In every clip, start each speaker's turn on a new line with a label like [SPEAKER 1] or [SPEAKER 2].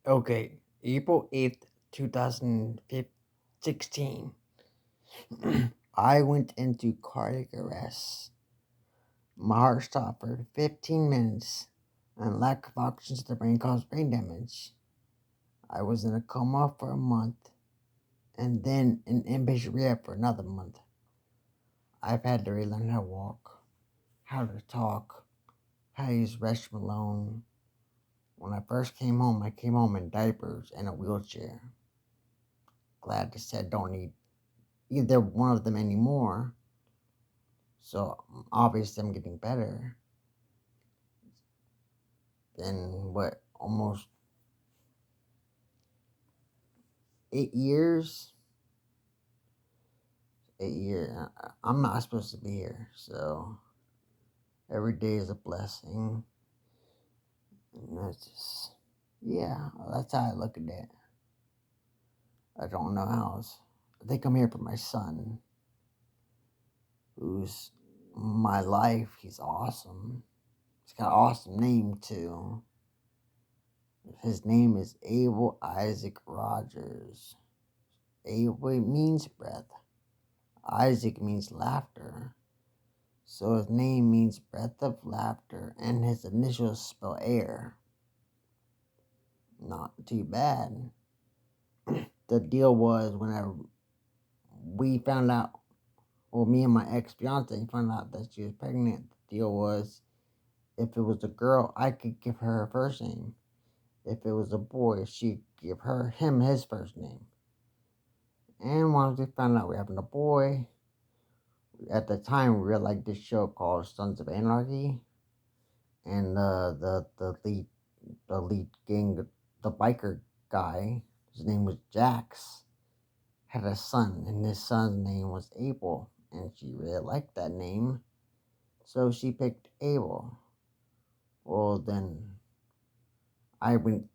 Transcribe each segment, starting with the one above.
[SPEAKER 1] Okay, April 8th, 2016. I went into cardiac arrest. My heart stopped for 15 minutes, and lack of oxygen to the brain caused brain damage. I was in a coma for a month, and then in inpatient rehab for another month. I've had to relearn how to walk, how to talk, how to use restroom alone. When I first came home, I came home in diapers and a wheelchair. Glad to say I don't need either one of them anymore. So obviously I'm getting better in what, almost 8 years. 8 years. I'm not supposed to be here, so every day is a blessing. And that's just, yeah, that's how I look at it. I don't know how else. I think I'm here for my son, who's my life. He's awesome. He's got an awesome name too. His name is Abel Isaac Rogers. Abel means breath. Isaac means laughter. So his name means breath of laughter, and his initials spell air. Not too bad. The deal was whenever we found out, well, me and my ex fiance found out that she was pregnant, the deal was if it was a girl, I could give her her first name. If it was a boy, she'd give him his first name. And once we found out we were having a boy, at the time we liked this show called Sons of Anarchy, and the lead gang, the biker guy, his name was Jax, had a son, and his son's name was Abel, and she really liked that name, so she picked Abel. Well, then I went,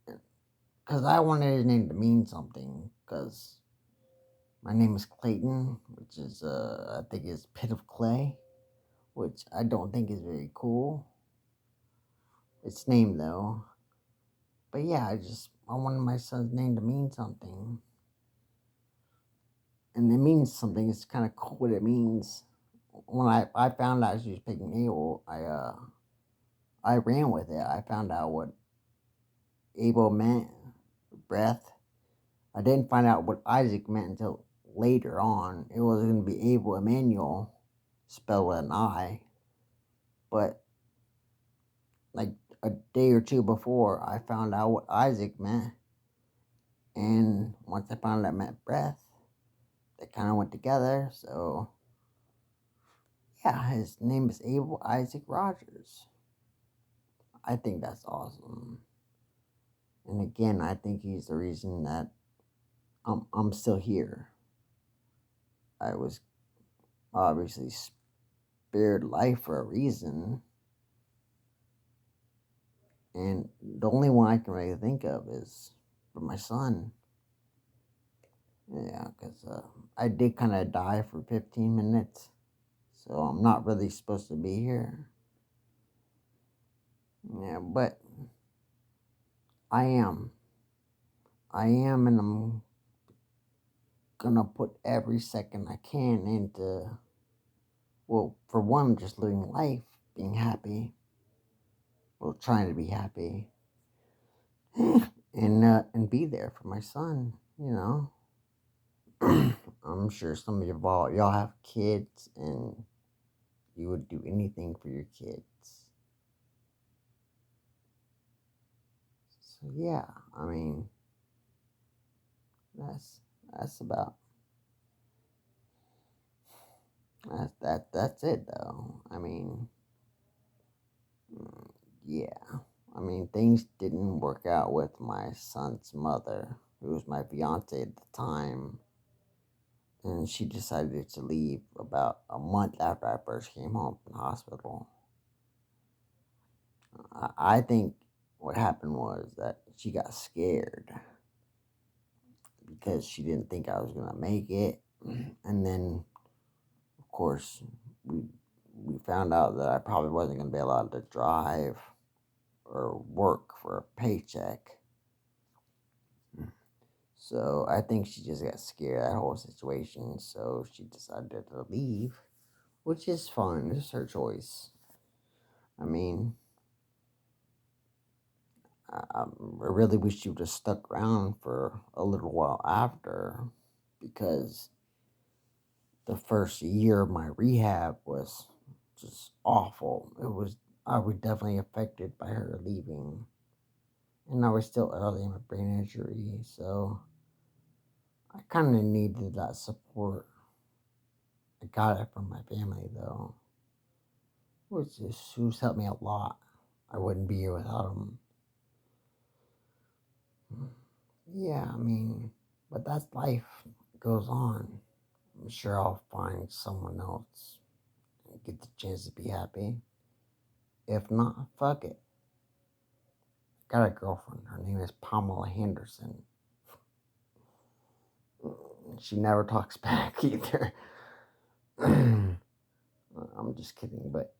[SPEAKER 1] because I wanted his name to mean something, because my name is Clayton, which is, I think is Pit of Clay, which I don't think is very cool. Its name, though. But yeah, I wanted my son's name to mean something. And it means something. It's kind of cool what it means. When I found out she was picking Abel, I ran with it. I found out what Abel meant, breath. I didn't find out what Isaac meant until later on. It was going to be Abel Emmanuel, spelled with an I. But like a day or two before, I found out what Isaac meant. And once I found out it meant breath, they kind of went together. So yeah, his name is Abel Isaac Rogers. I think that's awesome. And again, I think he's the reason that I'm still here. I was obviously spared life for a reason. And the only one I can really think of is for my son. Yeah, because I did kind of die for 15 minutes. So I'm not really supposed to be here. Yeah, but I am. I am, and I'm gonna put every second I can into, well, for one, just living life, being happy, well, trying to be happy, and be there for my son. You know, I'm sure some of y'all have kids, and you would do anything for your kids. So yeah, I mean, that's that's about that's it though. I mean, mm, yeah. I mean, things didn't work out with my son's mother, who was my fiance at the time, and she decided to leave about a month after I first came home from the hospital. I think what happened was that she got scared because she didn't think I was gonna make it, and then of course we we found out that I probably wasn't gonna be allowed to drive. or work for a paycheck. So I think she just got scared of that whole situation. So she decided to leave, which is fine. It's her choice. I mean, I really wish she would have stuck around for a little while after, because the first year of my rehab was just awful. I was definitely affected by her leaving, and I was still early in my brain injury, so I kind of needed that support. I got it from my family though, who's helped me a lot. I wouldn't be here without them. Yeah, I mean, but that's life. It goes on. I'm sure I'll find someone else and get the chance to be happy. If not, fuck it. I got a girlfriend. Her name is Pamela Henderson. She never talks back either. I'm just kidding, but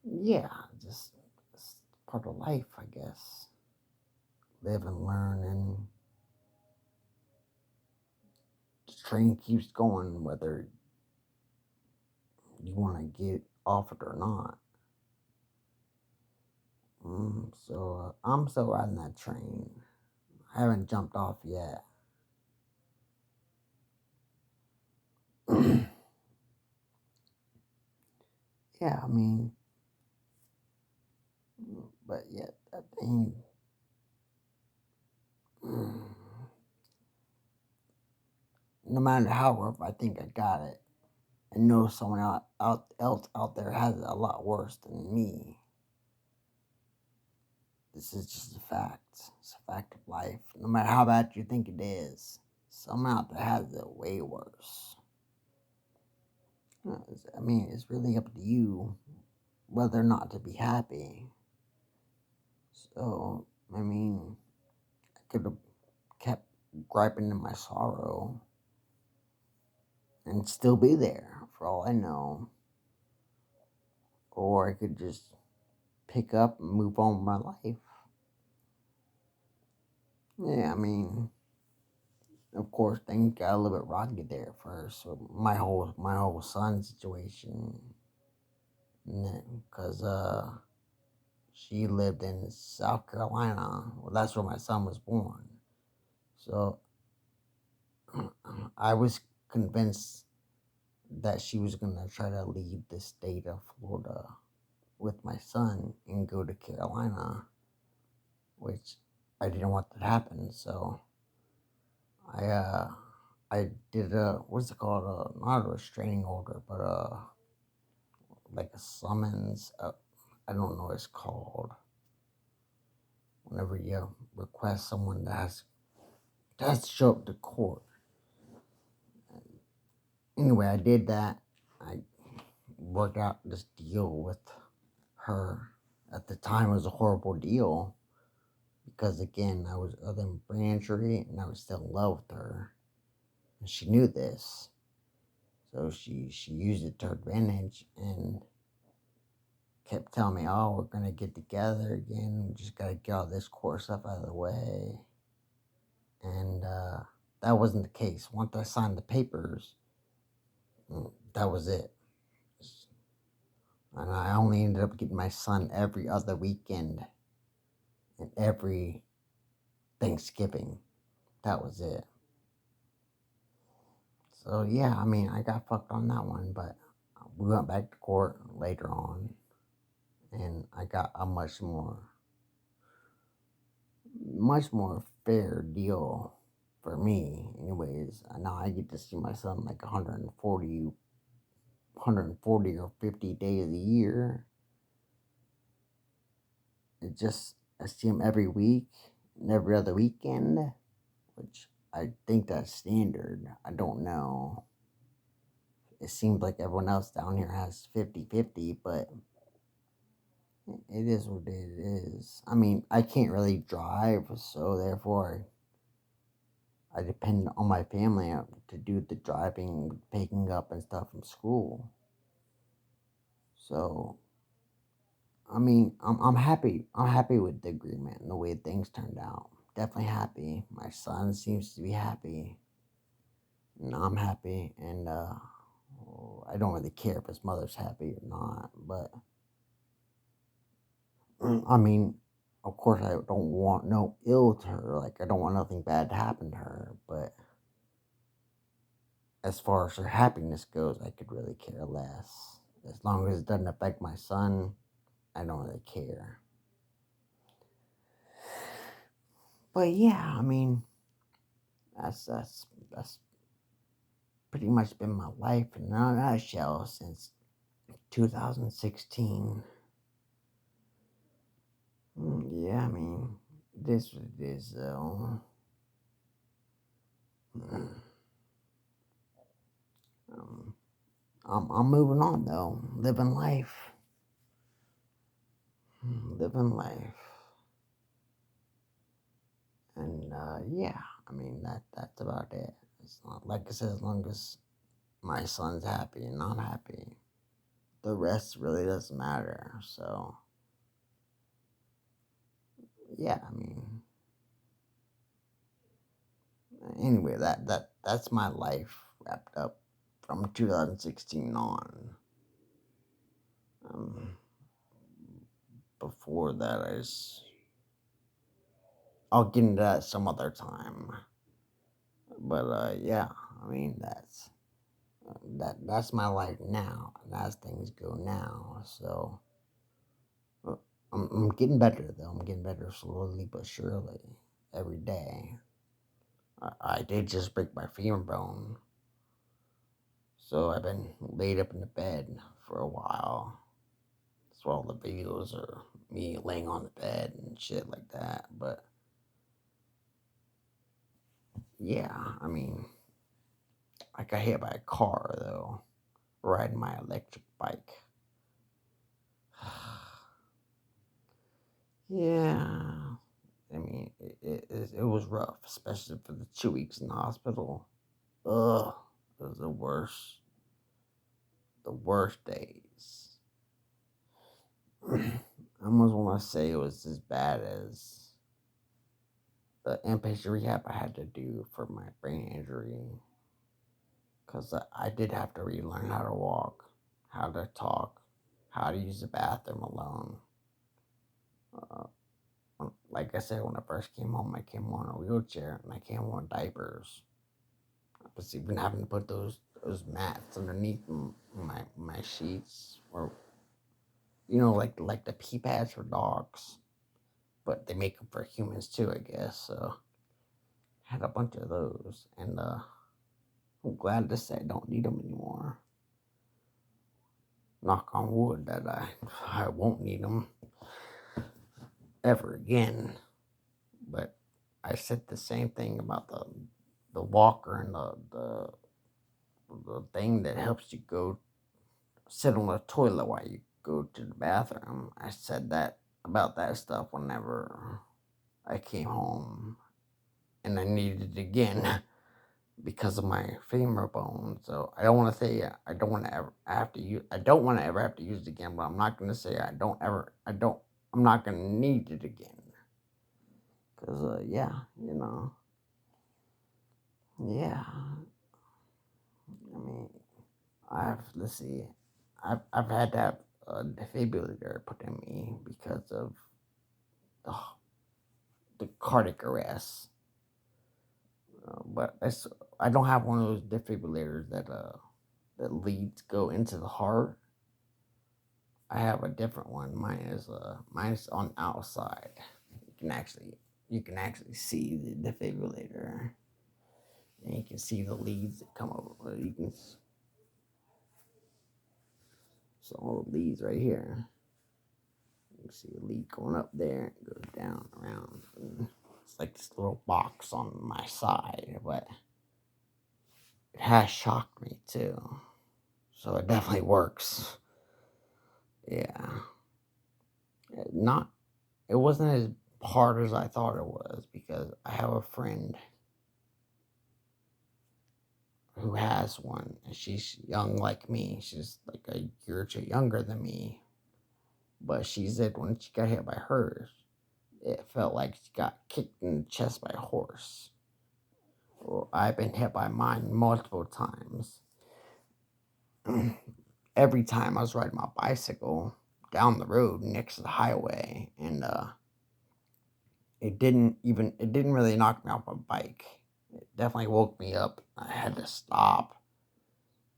[SPEAKER 1] yeah, just it's part of life, I guess. Live and learn, and the train keeps going whether you want to get off it or not. So I'm still riding that train. I haven't jumped off yet. Yeah, I mean, but yeah, that thing. No matter how rough I think I got it, I know someone else out there has it a lot worse than me. This is just a fact. It's a fact of life. No matter how bad you think it is, someone out there has it way worse. I mean, it's really up to you whether or not to be happy. So, I mean, I could have kept griping in my sorrow and still be there for all I know. Or I could just pick up and move on with my life. Yeah, I mean, of course, things got a little bit rocky there at first. So my whole son situation, because she lived in South Carolina. Well, that's where my son was born. So I was convinced that she was gonna try to leave the state of Florida with my son and go to Carolina, which I didn't want to happen. So I uh I did a what's it called? Not a restraining order, but like a summons. I don't know what it's called. Whenever you request someone that has to show up to court. Anyway, I did that. I worked out this deal with her. At the time, it was a horrible deal because again, I was other than brain injury, and I was still in love with her, and she knew this. So she used it to her advantage and kept telling me, "Oh, we're gonna get together again. We just gotta get all this court stuff out of the way." And that wasn't the case. Once I signed the papers, that was it. And I only ended up getting my son every other weekend and every Thanksgiving. That was it. So yeah, I mean, I got fucked on that one, but we went back to court later on, and I got a much more fair deal for me. Anyways, now I get to see my son like 140 or 50 days a year. It just I see him every week and every other weekend, which I think that's standard. I don't know. It seems like everyone else down here has 50-50, but it is what it is. I mean, I can't really drive, so therefore I depend on my family to do the driving, picking up, and stuff from school. So I mean, I'm happy. I'm happy with the agreement and the way things turned out. Definitely happy. My son seems to be happy, and I'm happy. And I don't really care if his mother's happy or not. But I mean, of course, I don't want no ill to her. Like, I don't want nothing bad to happen to her. But as far as her happiness goes, I could really care less. As long as it doesn't affect my son, I don't really care. But yeah, I mean, that's pretty much been my life in a nutshell since 2016. Yeah, I mean, this is um, I'm moving on though, living life, and yeah, I mean that's about it. It's not like I said, as long as my son's happy and I'm happy, the rest really doesn't matter. So yeah, I mean, anyway, that's my life wrapped up from 2016 on. Um, Before that, I'll get into that some other time. But yeah, I mean that's my life now, and as things go now. So uh, I'm getting better though. I'm getting better slowly but surely every day. I did just break my femur bone, so I've been laid up in the bed for a while. So all the videos are me laying on the bed and shit like that. But yeah, I mean, I got hit by a car though, riding my electric bike. Yeah, I mean, it was rough, especially for the 2 weeks in the hospital. Ugh, it was the worst days. I almost want to say it was as bad as the inpatient rehab I had to do for my brain injury. Because I did have to relearn how to walk, how to talk, how to use the bathroom alone. Uh, like I said, when I first came home, I came on a wheelchair and I came on diapers. I was even having to put those mats underneath my sheets, or like the pee pads for dogs, but they make them for humans too, I guess. So I had a bunch of those, and I'm glad to say I don't need them anymore. Knock on wood that I won't need them ever again. But I said the same thing about the walker and the thing that helps you go sit on the toilet while you go to the bathroom. I said that about that stuff whenever I came home, and I needed it again because of my femur bone. So I don't want to say I don't want to ever have to use. I don't want to ever have to use it again. But I'm not going to say I don't ever. I don't. I'm not going to need it again. Cause yeah, yeah. I mean, let's see, I've had to have a defibrillator put in me because of the, the cardiac arrest. But I don't have one of those defibrillators that leads go into the heart. I have a different one. Mine is on the outside. You can actually you can actually see the defibrillator, and you can see the leads that come over. You can so all the leads right here. You see a lead going up there, it goes down around. And it's like this little box on my side, but it has shocked me too. So it definitely works. Yeah. Not it wasn't as hard as I thought it was because I have a friend who has one and she's young like me. She's like a year or two younger than me. But she said when she got hit by hers, it felt like she got kicked in the chest by a horse. Well, I've been hit by mine multiple times. Every time I was riding my bicycle down the road next to the highway, and it didn't really knock me off my bike. It definitely woke me up. I had to stop.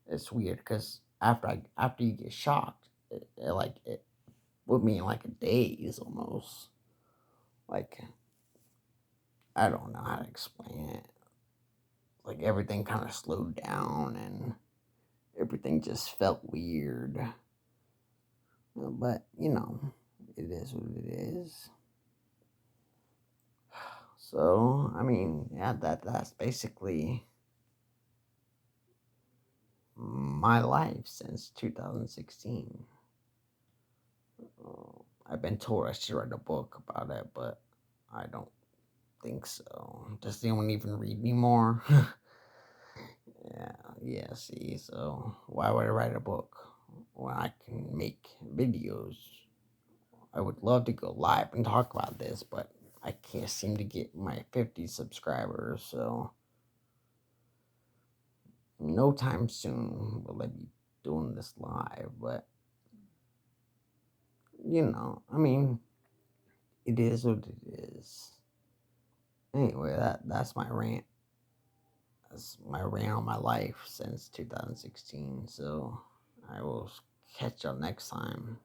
[SPEAKER 1] It's weird because after you get shocked, it put me in like a daze almost. Like I don't know how to explain it. Like everything kind of slowed down and everything just felt weird. But it is what it is. So I mean, yeah, that's basically my life since 2016. I've been told I should write a book about it, but I don't think so. Does anyone even read anymore? Yeah, see, so why would I write a book when I can make videos? I would love to go live and talk about this, but I can't seem to get my 50 subscribers, so no time soon will I be doing this live, but I mean, it is what it is. Anyway, that's my rant. That's my rant on my life since 2016. So I will catch y'all next time.